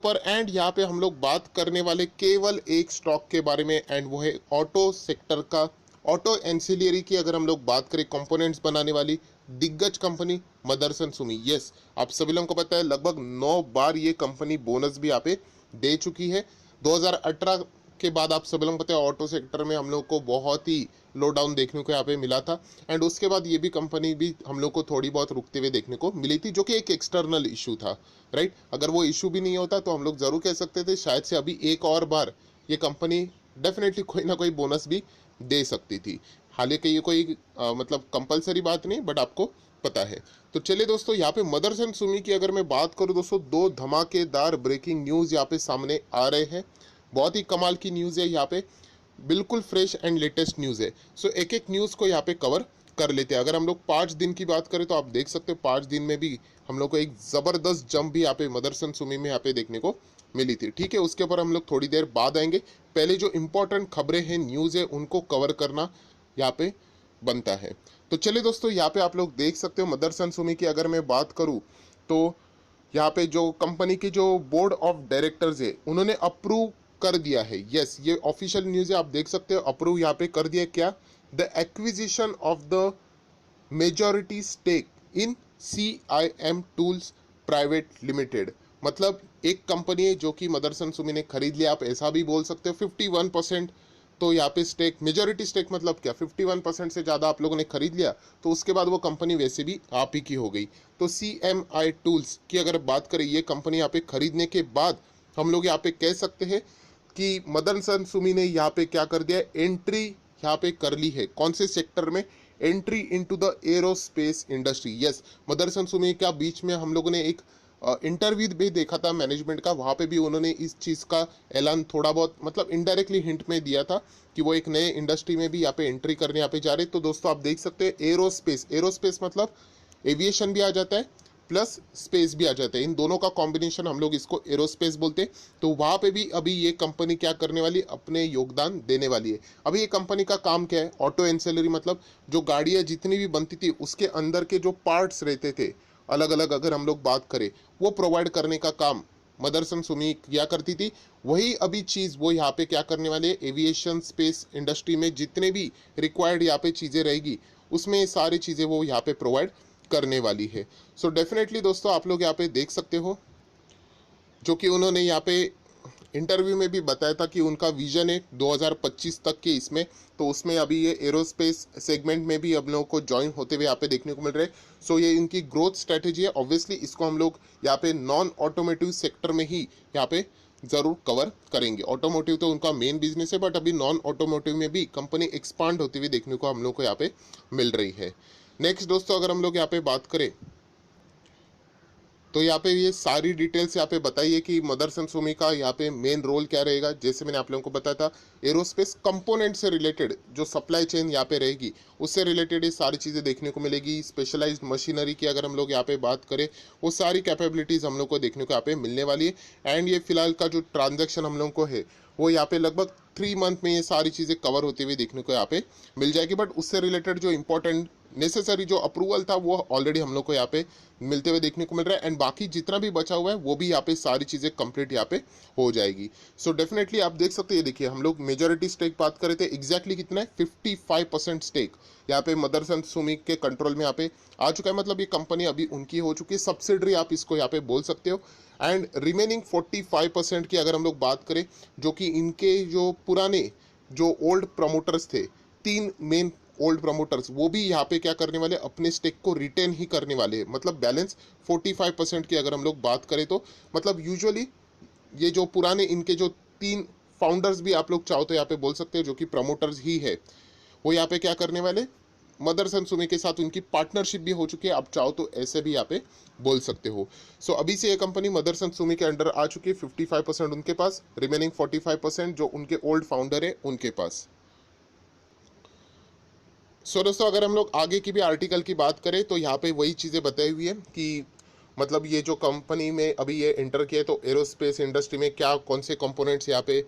पर एंड यहाँ पे हम लोग बात करने वाले केवल एक स्टॉक के बारे में, एंड वो है ऑटो सेक्टर का। ऑटो एंसिलियरी की अगर हम लोग बात करें, कंपोनेंट्स बनाने वाली दिग्गज कंपनी मदरसन सुमी। यस, आप सभी लोगों को पता है लगभग 9 बार ये कंपनी बोनस भी यहाँ पे दे चुकी है। 2018 के बाद आप सभी लोगों को पता है ऑटो सेक्टर में हम लोग को बहुत ही लो डाउन देखने को यहाँ पे मिला था, एंड उसके बाद ये भी कंपनी भी हम लोग को थोड़ी बहुत रुकते हुए देखने को मिली थी, जो कि एक एक्सटर्नल इशू था, राइट। अगर वो इशू भी नहीं होता तो हम लोग जरूर कह सकते थे शायद से अभी एक और बार ये कंपनी डेफिनेटली कोई ना कोई बोनस भी दे सकती थी। हालांकि ये कोई मतलब कंपलसरी बात नहीं, बट आपको पता है। तो चलिए दोस्तों, यहाँ पे मदरसन सुमी की अगर मैं बात करूँ दोस्तों, 2 धमाकेदार ब्रेकिंग न्यूज़ यहाँ पे सामने आ रहे हैं। बहुत ही कमाल की न्यूज़ है यहाँ पे, बिल्कुल फ्रेश एंड लेटेस्ट न्यूज़ है। सो एक एक न्यूज़ को यहाँ पे कवर कर लेते हैं। अगर हम लोग 5 दिन की बात करें तो आप देख सकते हो 5 दिन में भी हम लोग को एक ज़बरदस्त जंप भी यहाँ पे मदरसन सुमी में यहाँ पे देखने को मिली थी। ठीक है, उसके ऊपर हम लोग थोड़ी देर बाद आएंगे। पहले जो इंपॉर्टेंट खबरें हैं, न्यूज़ है, उनको कवर करना यहाँ पे बनता है। तो चलिए दोस्तों, यहाँ पे आप लोग देख सकते हो मदरसन सुमी की अगर मैं बात करूँ तो यहाँ पे जो कंपनी के जो बोर्ड ऑफ डायरेक्टर्स है उन्होंने अप्रूव कर दिया है। यस, ये ऑफिशियल न्यूज़ है, आप देख सकते हो। अप्रूव यहाँ पे कर दिया क्या? The acquisition of the majority stake in CIM tools private limited. मतलब एक कंपनी है जो कि मदरसन सुमी ने खरीद लिया, आप ऐसा भी बोल सकते हो 51%। तो यहाँ पे स्टेक, मेजॉरिटी स्टेक मतलब क्या, 51% से ज़्यादा आप लोगों ने खरीद लिया, तो उसके बाद वो कंपनी वैसे भी आप ही की हो गई। तो CMI टूल्स की अगर बात करें, ये कंपनी यहाँ पे खरीदने के बाद हम लोग यहाँ पे कह सकते हैं कि मदरसन सुमी ने यहाँ पे क्या कर दिया, एंट्री यहाँ पे कर ली है। कौन से सेक्टर में? Entry into the aerospace industry. Yes, Motherson Sumi का बीच में हम लोगों ने एक इंटरव्यू भी देखा था मैनेजमेंट का, वहाँ पे भी उन्होंने इस चीज़ का ऐलान थोड़ा बहुत मतलब इनडायरेक्टली हिंट में दिया था कि वो एक नए इंडस्ट्री में भी यहाँ पे एंट्री करने यहाँ पे जा रहे। तो दोस्तों आप देख सकते हैं एरोस्पेस, एरोस्पेस मतलब एविएशन भी आ जाता है प्लस स्पेस भी आ जाता है, इन दोनों का कॉम्बिनेशन हम लोग इसको एरोस्पेस बोलते हैं। तो वहाँ पे भी अभी ये कंपनी क्या करने वाली, अपने योगदान देने वाली है। अभी ये कंपनी का काम क्या है? ऑटो एंसिलरी मतलब जो गाड़ियाँ जितनी भी बनती थी उसके अंदर के जो पार्ट्स रहते थे अलग अलग, अगर हम लोग बात करें, वो प्रोवाइड करने का काम मदरसन सुमी किया करती थी। वही अभी चीज़ वो यहाँ पे क्या करने वाले, एविएशन स्पेस इंडस्ट्री में जितने भी रिक्वायर्ड यहाँ पे चीज़ें रहेगी उसमें सारी चीज़ें वो यहाँ पे प्रोवाइड करने वाली है। सो डेफिनेटली दोस्तों आप लोग यहाँ पे देख सकते हो, जो कि उन्होंने यहाँ पे इंटरव्यू में भी बताया था कि उनका विजन है 2025 तक के इसमें। तो उसमें अभी ये एरोस्पेस सेगमेंट में भी अब लोगों को ज्वाइन होते हुए यहाँ पे देखने को मिल रहे हैं। सो ये इनकी ग्रोथ स्ट्रेटेजी है। ऑब्वियसली इसको हम लोग यहाँ पे नॉन ऑटोमोटिव सेक्टर में ही यहाँ पे ज़रूर कवर करेंगे। ऑटोमोटिव तो उनका मेन बिजनेस है, बट अभी नॉन ऑटोमोटिव में भी कंपनी एक्सपांड होती हुई देखने को हम लोग को यहाँ पे मिल रही है। नेक्स्ट दोस्तों अगर हम लोग यहाँ पे बात करें तो यहाँ पे ये सारी डिटेल्स यहाँ पे बताइए कि मदरसन सुमी का यहाँ पे मेन रोल क्या रहेगा। जैसे मैंने आप लोगों को बताया था, एरोस्पेस कंपोनेंट से रिलेटेड जो सप्लाई चेन यहाँ पे रहेगी उससे रिलेटेड ये सारी चीज़ें देखने को मिलेगी। स्पेशलाइज्ड मशीनरी की अगर हम लोग यहाँ पे बात करें, वो सारी कैपेबिलिटीज़ हम लोग को देखने को यहाँ पे मिलने वाली है। एंड ये फिलहाल का जो ट्रांजेक्शन हम लोग को है वो यहाँ पे लगभग 3 मंथ में ये सारी चीज़ें कवर होती हुई देखने को यहाँ पे मिल जाएगी। बट उससे रिलेटेड जो इंपॉर्टेंट नेसेसरी जो अप्रूवल था वो ऑलरेडी हम लोग को यहाँ पे मिलते हुए देखने को मिल रहा है। एंड बाकी जितना भी बचा हुआ है वो भी यहाँ पे सारी चीज़ें कंप्लीट यहाँ पे हो जाएगी। सो डेफिनेटली आप देख सकते हैं, देखिए हम लोग मेजॉरिटी स्टेक बात कर रहे थे, एग्जैक्टली कितना है, 55% स्टेक यहाँ पे मदरसन सुमी के कंट्रोल में यहाँ पे आ चुका है। मतलब ये कंपनी अभी उनकी हो चुकी है, सब्सिडरी आप इसको यहाँ पे बोल सकते हो। एंड रिमेनिंग 45% की अगर हम लोग बात करें, जो कि इनके जो पुराने जो ओल्ड प्रमोटर्स थे, 3 मेन ओल्ड प्रमोटर्स, वो भी यहाँ पे क्या करने वाले, अपने स्टेक को रिटेन ही करने वाले हैं। मतलब बैलेंस 45% की अगर हम लोग बात करें तो मतलब यूजुअली ये जो पुराने इनके जो 3 फाउंडर्स भी आप लोग चाहो तो यहाँ पे बोल सकते हो, जो कि प्रमोटर्स ही है, वो यहाँ पे क्या करने वाले, मदरसन सुमी के साथ उनकी पार्टनरशिप भी हो चुकी है, आप चाहो तो ऐसे भी यहाँ पे बोल सकते हो। सो अभी से ये कंपनी मदरसन सुमी के अंडर आ चुकी है। 55% उनके पास, रिमेनिंग 45% जो उनके ओल्ड फाउंडर है उनके पास। सो दोस्तों अगर हम लोग आगे की भी आर्टिकल की बात करें तो यहाँ पे वही चीज़ें बताई हुई है कि मतलब ये जो कंपनी में अभी ये एंटर किया है तो एरोस्पेस इंडस्ट्री में क्या कौन से कंपोनेंट्स यहाँ पे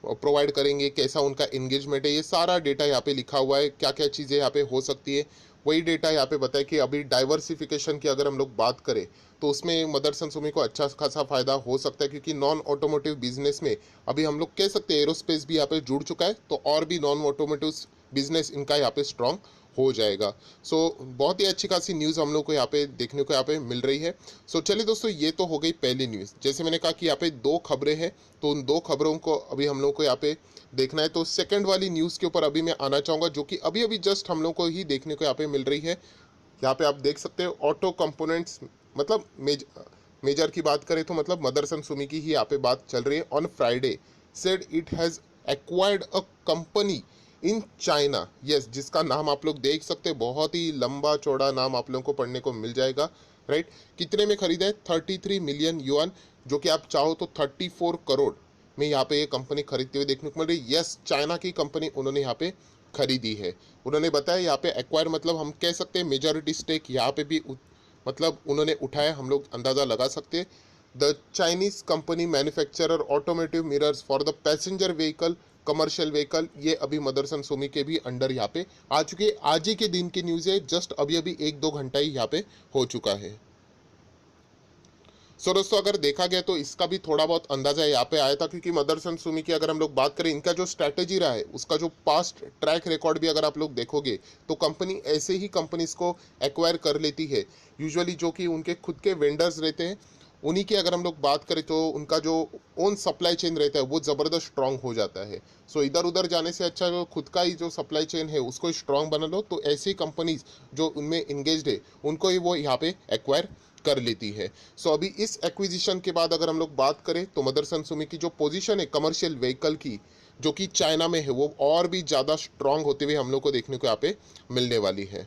प्रोवाइड करेंगे, कैसा उनका एंगेजमेंट है, ये सारा डेटा यहाँ पे लिखा हुआ है। क्या क्या चीज़ें यहाँ पे हो सकती है वही डेटा यहाँ पे बताया कि अभी डाइवर्सिफिकेशन की अगर हम लोग बात करें तो उसमें मदरसन सुमी को अच्छा खासा फायदा हो सकता है, क्योंकि नॉन ऑटोमोटिव बिजनेस में अभी हम लोग कह सकते हैं एरोस्पेस भी यहाँ पे जुड़ चुका है, तो और भी नॉन ऑटोमोटिव बिजनेस इनका यहाँ पे स्ट्रांग हो जाएगा। सो बहुत ही अच्छी खासी न्यूज़ हम लोग को यहाँ पे देखने को यहाँ पे मिल रही है। सो चलिए दोस्तों, ये तो हो गई पहली न्यूज़। जैसे मैंने कहा कि यहाँ पे दो खबरें हैं, तो उन दो खबरों को अभी हम लोग को यहाँ पे देखना है। तो सेकंड वाली न्यूज़ के ऊपर अभी मैं आना चाहूँगा, जो कि अभी अभी जस्ट हम लोग को ही देखने को यहाँ पे मिल रही है। यहाँ पे आप देख सकते हो ऑटो कंपोनेंट्स, मतलब मेजर की बात करें तो मतलब मदरसन सुमी की ही यहाँ पे बात चल रही है। On Friday said it has acquired a company in China, yes, जिसका नाम आप लोग देख सकते हैं, बहुत ही लंबा चौड़ा नाम आप लोगों को पढ़ने को मिल जाएगा, राइट। कितने में खरीदा है? 33 मिलियन युआन, जो कि आप चाहो तो 34 करोड़ में यहाँ पे ये कंपनी खरीदते हुए देखने को मिल रही है। यस, चाइना की कंपनी उन्होंने यहाँ पे खरीदी है। उन्होंने बताया यहाँ पे एक्वायर मतलब हम कह सकते हैं मेजॉरिटी स्टेक यहाँ पे भी मतलब उन्होंने उठाया, हम लोग अंदाज़ा लगा सकते हैं। The Chinese company manufacturer automotive mirrors for the passenger vehicle, commercial vehicle, ये अभी मदरसन सुमी के भी अंडर यहाँ पे आ चुके हैं। आज ही के दिन की न्यूज़ है, जस्ट अभी अभी 1-2 घंटा ही यहाँ पे हो चुका है। सो दोस्तों, अगर देखा गया तो इसका भी थोड़ा बहुत अंदाजा यहाँ पे आया था, क्योंकि मदरसन सुमी की अगर हम लोग बात करें, इनका जो स्ट्रैटेजी रहा है, उसका जो पास्ट ट्रैक रिकॉर्ड भी अगर आप लोग देखोगे तो कंपनी ऐसे ही कंपनीज को एक्वायर कर लेती है यूजुअली, जो कि उनके खुद के वेंडर्स रहते हैं। उन्हीं की अगर हम लोग बात करें तो उनका जो ओन सप्लाई चेन रहता है वो ज़बरदस्त स्ट्रांग हो जाता है। सो इधर उधर जाने से अच्छा जो खुद का ही जो सप्लाई चेन है उसको स्ट्रांग बना लो, तो ऐसी कंपनीज जो उनमें इंगेज्ड है उनको ही वो यहाँ पे एक्वायर कर लेती है। सो अभी इस एक्विजिशन के बाद अगर हम लोग बात करें तो मदरसन सुमी की जो पोजीशन है कमर्शियल व्हीकल की, जो कि चाइना में है, वो और भी ज़्यादा स्ट्रांग होते हुए हम लोग को देखने को यहाँ पे मिलने वाली है।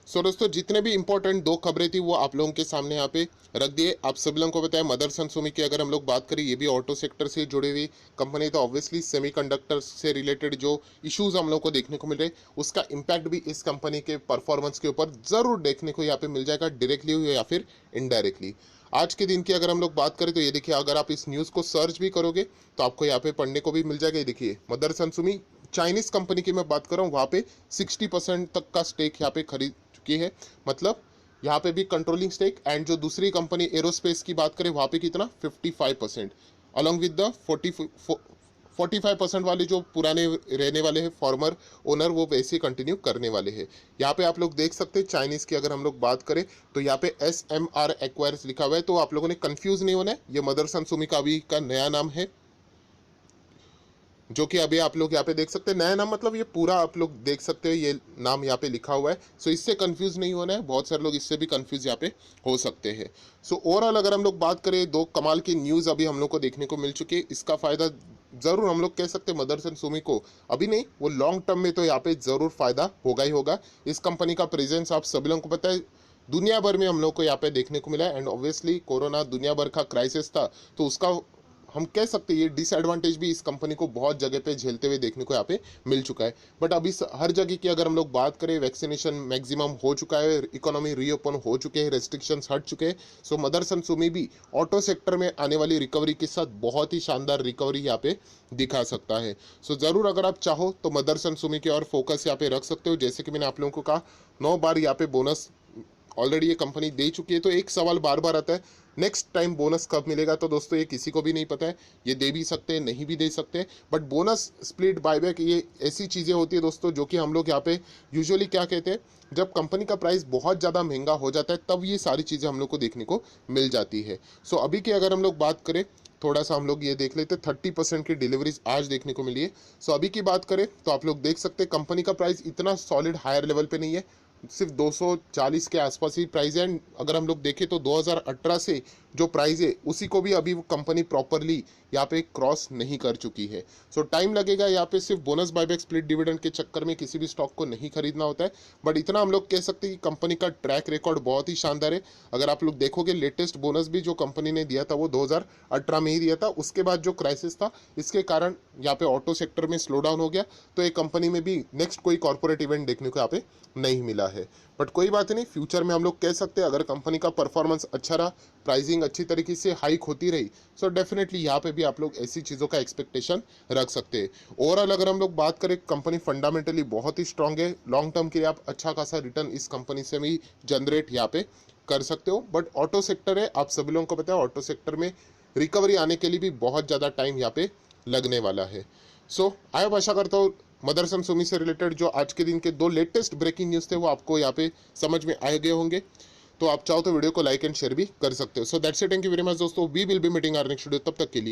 सो दोस्तों, जितने भी इंपॉर्टेंट दो खबरें थी वो आप लोगों के सामने यहाँ पे रख दिए। आप सभी लोगों को बताया मदरसन सुमी की अगर हम लोग बात करें, ये भी ऑटो सेक्टर से जुड़ी हुई कंपनी, तो ऑब्वियसली सेमीकंडक्टर से रिलेटेड जो इश्यूज हम लोग को देखने को मिल रहे हैं उसका इम्पैक्ट भी इस कंपनी के परफॉर्मेंस के ऊपर ज़रूर देखने को यहाँ पे मिल जाएगा, डायरेक्टली या फिर इनडायरेक्टली। आज के दिन की अगर हम लोग बात करें तो ये देखिए, अगर आप इस न्यूज़ को सर्च भी करोगे तो आपको यहाँ पे पढ़ने को भी मिल जाएगा। ये देखिए, मदरसन सुमी चाइनीज कंपनी की मैं बात कर रहा हूँ, वहाँ पे 60% तक का स्टेक यहाँ पे खरीद चुकी है, मतलब यहाँ पे भी कंट्रोलिंग स्टेक। एंड जो दूसरी कंपनी एरोस्पेस की बात करें वहाँ पे कितना 55%, अलॉन्ग विद द 45% वाले जो पुराने रहने वाले हैं फॉर्मर ओनर, वो वैसे कंटिन्यू करने वाले हैं। यहाँ पे आप लोग देख सकते हैं चाइनीज़ की अगर हम लोग बात करें तो यहाँ पे SMR एक्वायर्स लिखा हुआ है, तो आप लोगों ने कंफ्यूज नहीं होना है, ये मदरसन सुमी का अभी का नया नाम है, जो कि अभी आप लोग यहाँ पे देख सकते हैं। नया नाम मतलब ये पूरा आप लोग देख सकते हैं, ये नाम यहाँ पे लिखा हुआ है। सो इससे कंफ्यूज नहीं होना है, बहुत सारे लोग इससे भी कंफ्यूज यहाँ पे हो सकते हैं। सो ओवरऑल अगर हम लोग बात करें, दो कमाल की न्यूज़ अभी हम लोग को देखने को मिल चुकी है। इसका फ़ायदा ज़रूर हम लोग कह सकते हैं मदरसन सुमी को, अभी नहीं वो लॉन्ग टर्म में तो यहाँ पे ज़रूर फ़ायदा होगा ही होगा। इस कंपनी का प्रेजेंस आप सभी लोगों को पता है दुनिया भर में हम लोग को यहाँ पे देखने को मिला है। एंड ऑब्वियसली कोरोना दुनिया भर का क्राइसिस था, तो उसका हम कह सकते हैं ये डिसएडवांटेज भी इस कंपनी को बहुत जगह पे झेलते हुए देखने को यहाँ पे मिल चुका है। बट अभी हर जगह की अगर हम लोग बात करें, वैक्सीनेशन मैक्सिमम हो चुका है, इकोनॉमी रीओपन हो चुके हैं, रेस्ट्रिक्शंस हट चुके हैं। सो मदरसन सुमी भी ऑटो सेक्टर में आने वाली रिकवरी के साथ बहुत ही शानदार रिकवरी यहाँ पे दिखा सकता है। सो ज़रूर अगर आप चाहो तो मदरसन सुमी की और फोकस यहाँ पे रख सकते हो। जैसे कि मैंने आप लोगों को कहा 9 बार यहाँ पे बोनस ऑलरेडी ये कंपनी दे चुकी है, तो एक सवाल बार बार आता है नेक्स्ट टाइम बोनस कब मिलेगा। तो दोस्तों ये किसी को भी नहीं पता है, ये दे भी सकते हैं नहीं भी दे सकते, बट बोनस स्प्लिट बायबैक ये ऐसी चीज़ें होती है दोस्तों जो कि हम लोग यहाँ पे यूजुअली क्या कहते हैं, जब कंपनी का प्राइस बहुत ज़्यादा महंगा हो जाता है तब ये सारी चीज़ें हम लोग को देखने को मिल जाती है। सो अभी की अगर हम लोग बात करें, थोड़ा सा हम लोग ये देख लेते हैं, 30% की डिलीवरीज आज देखने को मिली है। सो अभी की बात करें तो आप लोग देख सकते हैं कंपनी का प्राइस इतना सॉलिड हायर लेवल पे नहीं है, सिर्फ 240 के आसपास ही प्राइस है। अगर हम लोग देखें तो 2018 से जो प्राइस है उसी को भी अभी कंपनी प्रॉपरली यहाँ पे क्रॉस नहीं कर चुकी है। सो टाइम लगेगा यहाँ पे, सिर्फ बोनस बायबैक स्प्लिट डिविडेंड के चक्कर में किसी भी स्टॉक को नहीं खरीदना होता है। बट इतना हम लोग कह सकते हैं कि कंपनी का ट्रैक रिकॉर्ड बहुत ही शानदार है। अगर आप लोग देखोगे लेटेस्ट बोनस भी जो कंपनी ने दिया था वो 2018 में ही दिया था, उसके बाद जो क्राइसिस था इसके कारण यहाँ पे ऑटो सेक्टर में स्लो डाउन हो गया, तो एक कंपनी में भी नेक्स्ट कोई कॉर्पोरेट इवेंट देखने को यहाँ पे नहीं मिला है। है। बट कोई बात नहीं, फ्यूचर में हम लोग कह सकते हैं अगर कंपनी का परफॉर्मेंस अच्छा रहा, प्राइसिंग अच्छी तरीके से हाइक होती रही, सो डेफिनेटली यहाँ पे भी आप लोग ऐसी चीज़ों का एक्सपेक्टेशन रख सकते हैं। ओवरऑल अगर हम लोग बात करें, कंपनी फंडामेंटली बहुत ही स्ट्रांग है। लॉन्ग टर्म के लिए आप अच्छा खासा रिटर्न इस कंपनी से भी जनरेट यहाँ पे कर सकते हो। बट ऑटो सेक्टर है, आप सभी लोगों को पता है ऑटो सेक्टर में रिकवरी आने के लिए भी बहुत ज़्यादा टाइम यहाँ पे लगने वाला है। सो आई आशा करता हूँ मदरसन सुमी से रिलेटेड जो आज के दिन के 2 लेटेस्ट ब्रेकिंग न्यूज़ थे वो आपको यहाँ पे समझ में आ गए होंगे। तो आप चाहो तो वीडियो को लाइक एंड शेयर भी कर सकते हो। So that's it, thank you very much दोस्तों, we will be meeting our next video, तब तक के लिए।